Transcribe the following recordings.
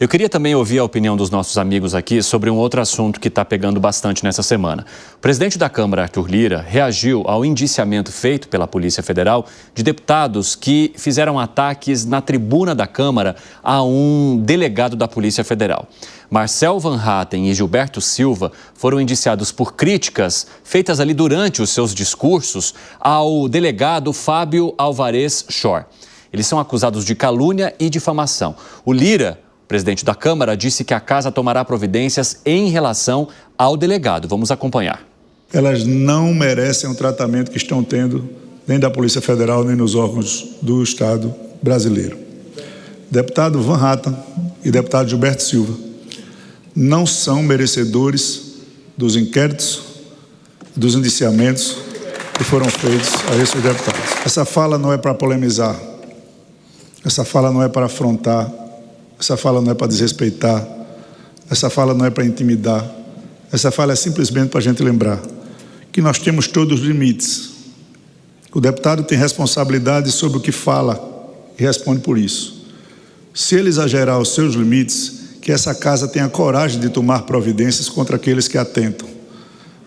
Eu queria também ouvir a opinião dos nossos amigos aqui sobre um outro assunto que está pegando bastante nessa semana. O presidente da Câmara, Arthur Lira, reagiu ao indiciamento feito pela Polícia Federal de deputados que fizeram ataques na tribuna da Câmara a um delegado da Polícia Federal. Marcel Van Hatten e Gilberto Silva foram indiciados por críticas feitas ali durante os seus discursos ao delegado Fábio Alvarez Shor. Eles são acusados de calúnia e difamação. O Lira, presidente da Câmara, disse que a casa tomará providências em relação ao delegado. Vamos acompanhar. Elas não merecem o tratamento que estão tendo nem da Polícia Federal, nem nos órgãos do Estado brasileiro. Deputado Van Hatten e deputado Gilberto Silva não são merecedores dos inquéritos, dos indiciamentos que foram feitos a esses deputados. Essa fala não é para polemizar, essa fala não é para afrontar, essa fala não é para desrespeitar, essa fala não é para intimidar, essa fala é simplesmente para a gente lembrar que nós temos todos os limites. O deputado tem responsabilidade sobre o que fala e responde por isso. Se ele exagerar os seus limites, que essa casa tenha coragem de tomar providências contra aqueles que atentam.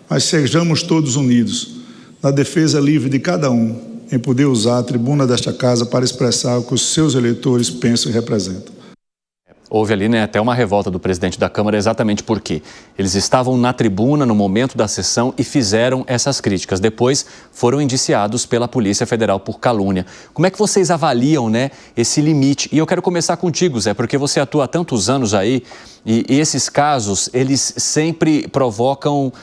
Mas sejamos todos unidos na defesa livre de cada um em poder usar a tribuna desta casa para expressar o que os seus eleitores pensam e representam. Houve ali, até uma revolta do presidente da Câmara exatamente porque eles estavam na tribuna no momento da sessão e fizeram essas críticas. Depois foram indiciados pela Polícia Federal por calúnia. Como é que vocês avaliam, esse limite? E eu quero começar contigo, Zé, porque você atua há tantos anos aí e esses casos, eles sempre provocam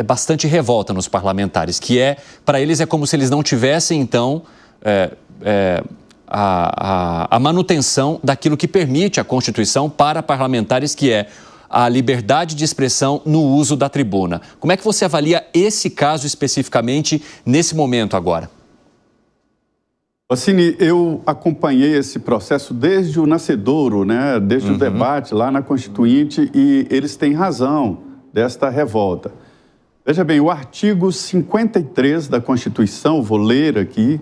bastante revolta nos parlamentares, que para eles é como se eles não tivessem, então, a manutenção daquilo que permite a Constituição para parlamentares, que é a liberdade de expressão no uso da tribuna. Como é que você avalia esse caso especificamente nesse momento agora? Cine, eu acompanhei esse processo desde o nascedouro, desde o debate lá na Constituinte, e eles têm razão desta revolta. Veja bem, o artigo 53 da Constituição, vou ler aqui: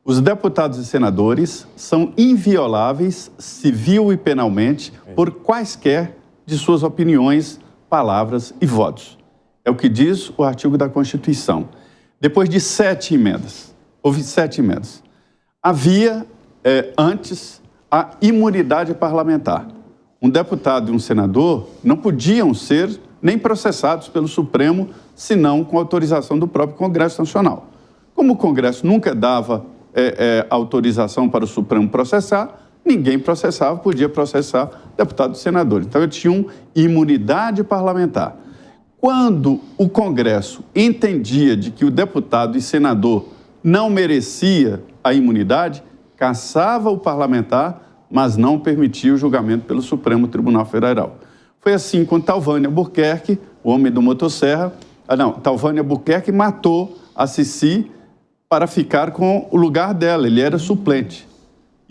os deputados e senadores são invioláveis, civil e penalmente, por quaisquer de suas opiniões, palavras e votos. É o que diz o artigo da Constituição. Depois de 7 emendas, houve 7 emendas. Havia, antes, a imunidade parlamentar. Um deputado e um senador não podiam ser nem processados pelo Supremo, senão com autorização do próprio Congresso Nacional. Como o Congresso nunca dava autorização para o Supremo processar, ninguém processava, podia processar deputados e senadores. Então, eles tinham imunidade parlamentar. Quando o Congresso entendia de que o deputado e senador não merecia a imunidade, cassava o parlamentar, mas não permitia o julgamento pelo Supremo Tribunal Federal. Foi assim com Talvânia Buquerque, o homem do motosserra. Talvânia Buquerque matou a Cici para ficar com o lugar dela, ele era suplente.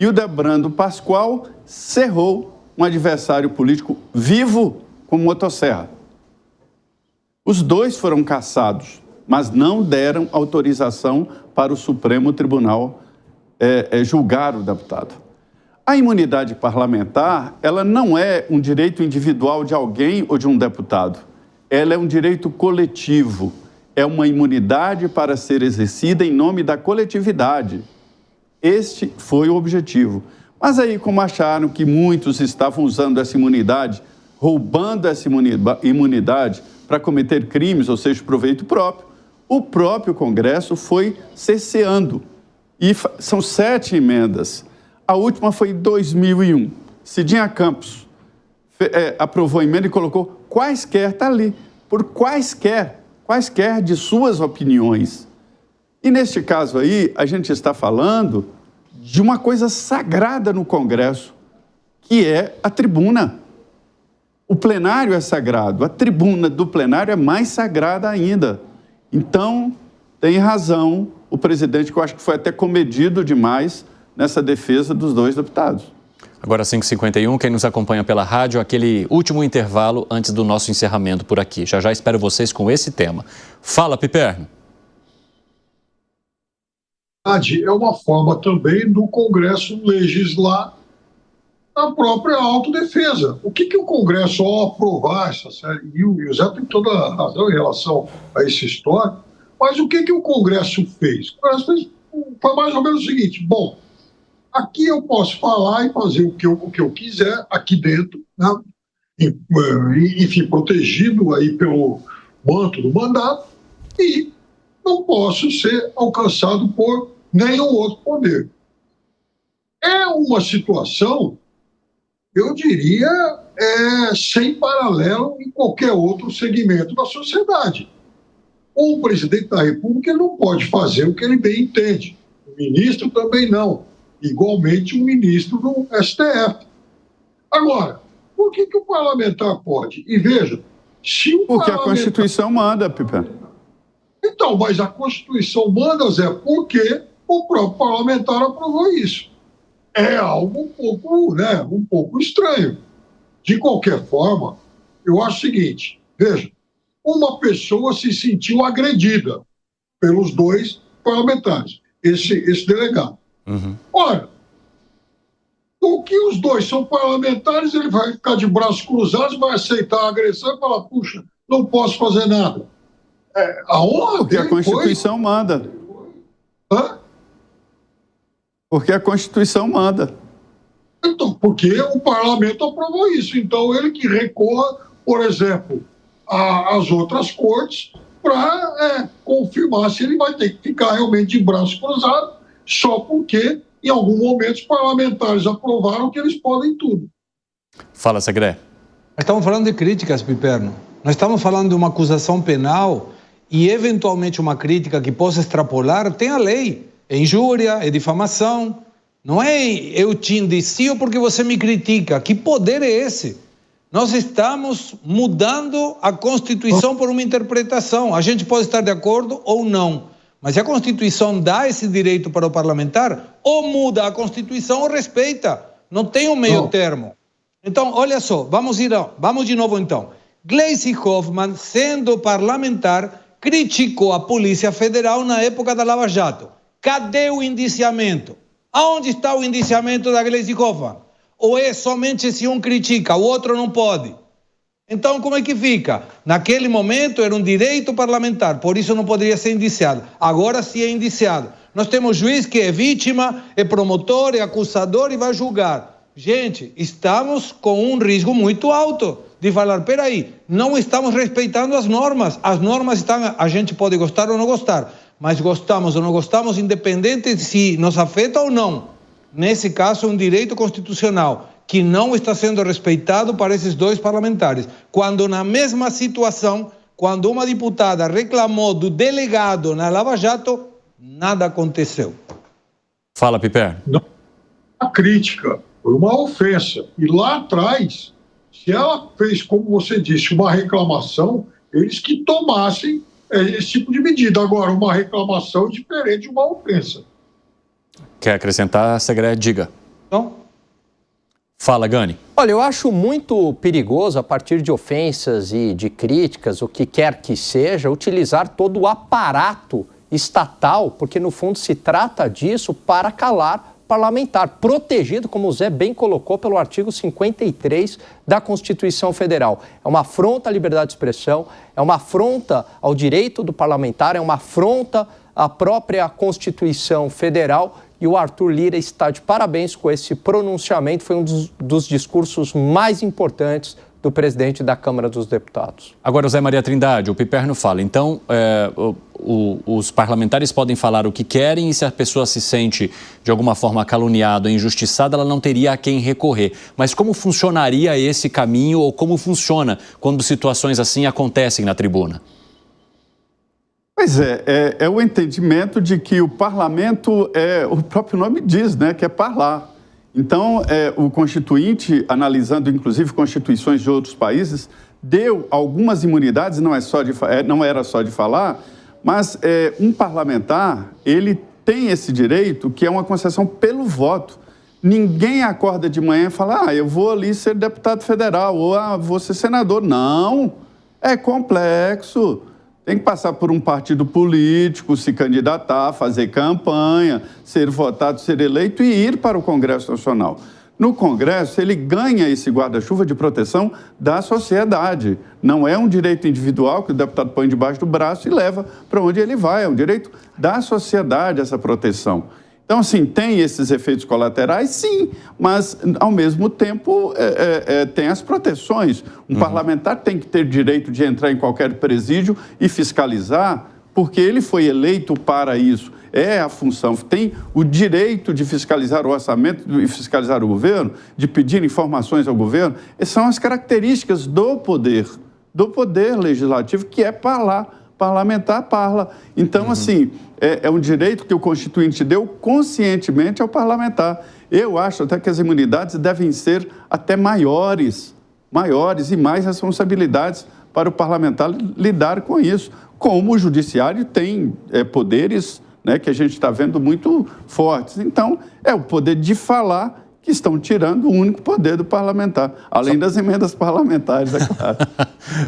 E o Debrando Pascoal cerrou um adversário político vivo com motosserra. Os dois foram cassados, mas não deram autorização para o Supremo Tribunal julgar o deputado. A imunidade parlamentar, ela não é um direito individual de alguém ou de um deputado. Ela é um direito coletivo. É uma imunidade para ser exercida em nome da coletividade. Este foi o objetivo. Mas aí, como acharam que muitos estavam usando essa imunidade, roubando essa imunidade para cometer crimes, ou seja, proveito próprio, o próprio Congresso foi cerceando. E são 7 emendas. A última foi em 2001. Cidinha Campos aprovou a emenda e colocou quaisquer, está ali, por quaisquer de suas opiniões. E neste caso aí, a gente está falando de uma coisa sagrada no Congresso, que é a tribuna. O plenário é sagrado, a tribuna do plenário é mais sagrada ainda. Então, tem razão o presidente, que eu acho que foi até comedido demais nessa defesa dos 2 deputados. Agora 5h51, quem nos acompanha pela rádio, aquele último intervalo antes do nosso encerramento por aqui. Já espero vocês com esse tema. Fala, Piperno. É uma forma também do Congresso legislar a própria autodefesa. O que o Congresso, ao aprovar essa série, e o Zé tem toda a razão em relação a essa história, mas o que o Congresso fez? O Congresso foi mais ou menos o seguinte: bom, aqui eu posso falar e fazer o que eu quiser aqui dentro, né? Enfim, protegido aí pelo manto do mandato, e não posso ser alcançado por nenhum outro poder. É uma situação, eu diria, sem paralelo em qualquer outro segmento da sociedade. O presidente da República não pode fazer o que ele bem entende. O ministro também não. Igualmente o ministro do STF. Agora, por que o parlamentar pode? E veja, se o Porque a Constituição manda, Piper. Então, mas a Constituição manda, Zé, porque o próprio parlamentar aprovou isso. É algo um pouco estranho. De qualquer forma, eu acho o seguinte, veja, uma pessoa se sentiu agredida pelos dois parlamentares, esse delegado. Uhum. Ora, o que os dois são parlamentares, ele vai ficar de braços cruzados, vai aceitar a agressão e falar, puxa, não posso fazer nada. A honra Porque dele a Constituição manda. Hã? Porque a Constituição manda. Então, porque o parlamento aprovou isso. Então, ele que recorra, por exemplo, às outras cortes para confirmar se ele vai ter que ficar realmente de braços cruzados, só porque, em algum momento, os parlamentares aprovaram que eles podem tudo. Fala, Segré. Estamos falando de críticas, Piperno. Nós estamos falando de uma acusação penal e, eventualmente, uma crítica que possa extrapolar. Tem a lei. É injúria, é difamação. Não é eu te indicio porque você me critica. Que poder é esse? Nós estamos mudando a Constituição por uma interpretação. A gente pode estar de acordo ou não. Mas se a Constituição dá esse direito para o parlamentar, ou muda a Constituição ou respeita. Não tem um meio termo. Então, olha só, vamos de novo então. Gleisi Hoffmann, sendo parlamentar, criticou a Polícia Federal na época da Lava Jato. Cadê o indiciamento? Aonde está o indiciamento da Gleisi Hoffmann? Ou é somente se um critica, o outro não pode? Então, como é que fica? Naquele momento era um direito parlamentar, por isso não poderia ser indiciado. Agora sim é indiciado. Nós temos juiz que é vítima, é promotor, é acusador e vai julgar. Gente, estamos com um risco muito alto de falar, peraí, não estamos respeitando as normas. As normas estão, a gente pode gostar ou não gostar, mas gostamos ou não gostamos, independente se nos afeta ou não. Nesse caso, um direito constitucional que não está sendo respeitado para esses dois parlamentares. Quando na mesma situação, quando uma deputada reclamou do delegado na Lava Jato, nada aconteceu. Fala, Piper. A crítica foi uma ofensa. E lá atrás, se ela fez, como você disse, uma reclamação, eles que tomassem esse tipo de medida. Agora, uma reclamação diferente de uma ofensa. Quer acrescentar, Segré? Diga. Então, fala, Gani. Olha, eu acho muito perigoso, a partir de ofensas e de críticas, o que quer que seja, utilizar todo o aparato estatal, porque no fundo se trata disso para calar parlamentar, protegido, como o Zé bem colocou, pelo artigo 53 da Constituição Federal. É uma afronta à liberdade de expressão, é uma afronta ao direito do parlamentar, é uma afronta à própria Constituição Federal. E o Arthur Lira está de parabéns com esse pronunciamento. Foi um dos discursos mais importantes do presidente da Câmara dos Deputados. Agora, Zé Maria Trindade, o Piperno fala. Então, os parlamentares podem falar o que querem e se a pessoa se sente de alguma forma caluniada ou injustiçada, ela não teria a quem recorrer. Mas como funcionaria esse caminho ou como funciona quando situações assim acontecem na tribuna? Pois é o entendimento de que o parlamento, o próprio nome diz, né, que é parlar. Então, o Constituinte, analisando inclusive constituições de outros países, deu algumas imunidades, não era só de falar, mas um parlamentar, ele tem esse direito, que é uma concessão pelo voto. Ninguém acorda de manhã e fala, eu vou ali ser deputado federal, ou vou ser senador. Não, é complexo. Tem que passar por um partido político, se candidatar, fazer campanha, ser votado, ser eleito e ir para o Congresso Nacional. No Congresso, ele ganha esse guarda-chuva de proteção da sociedade. Não é um direito individual que o deputado põe debaixo do braço e leva para onde ele vai. É um direito da sociedade essa proteção. Então, assim, tem esses efeitos colaterais, sim, mas, ao mesmo tempo, tem as proteções. Um parlamentar tem que ter direito de entrar em qualquer presídio e fiscalizar, porque ele foi eleito para isso. É a função, tem o direito de fiscalizar o orçamento e fiscalizar o governo, de pedir informações ao governo. Essas são as características do poder legislativo, que é parlamentar parla. Então, assim, é um direito que o Constituinte deu conscientemente ao parlamentar. Eu acho até que as imunidades devem ser até maiores e mais responsabilidades para o parlamentar lidar com isso. Como o judiciário tem poderes, né, que a gente está vendo muito fortes. Então, é o poder de falar que estão tirando o único poder do parlamentar, além das emendas parlamentares, é claro.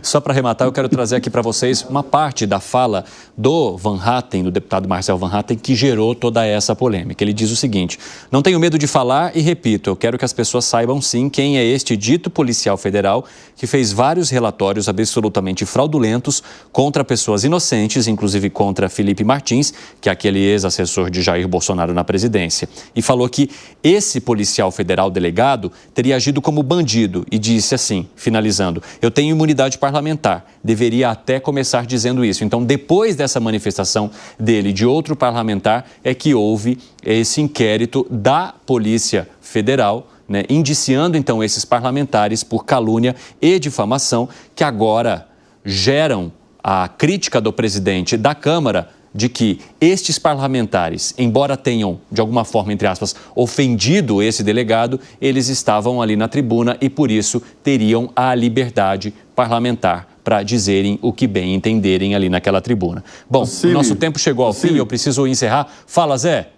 Só para arrematar, eu quero trazer aqui para vocês uma parte da fala do Van Hatten, do deputado Marcel Van Hatten, que gerou toda essa polêmica. Ele diz o seguinte: não tenho medo de falar e repito, eu quero que as pessoas saibam sim quem é este dito policial federal que fez vários relatórios absolutamente fraudulentos contra pessoas inocentes, inclusive contra Felipe Martins, que é aquele ex-assessor de Jair Bolsonaro na presidência, e falou que esse policial federal delegado teria agido como bandido e disse assim, finalizando: eu tenho imunidade parlamentar, deveria até começar dizendo isso. Então, depois dessa manifestação dele, de outro parlamentar, é que houve esse inquérito da Polícia Federal, né, indiciando então esses parlamentares por calúnia e difamação, que agora geram a crítica do presidente da Câmara de que estes parlamentares, embora tenham, de alguma forma, entre aspas, ofendido esse delegado, eles estavam ali na tribuna e, por isso, teriam a liberdade parlamentar para dizerem o que bem entenderem ali naquela tribuna. Bom, o nosso tempo chegou ao fim, eu preciso encerrar. Fala, Zé.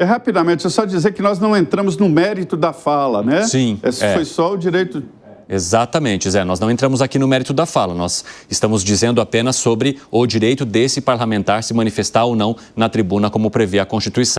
Rapidamente, é só dizer que nós não entramos no mérito da fala, né? Sim. Foi só o direito... Exatamente, Zé. Nós não entramos aqui no mérito da fala. Nós estamos dizendo apenas sobre o direito desse parlamentar se manifestar ou não na tribuna, como prevê a Constituição.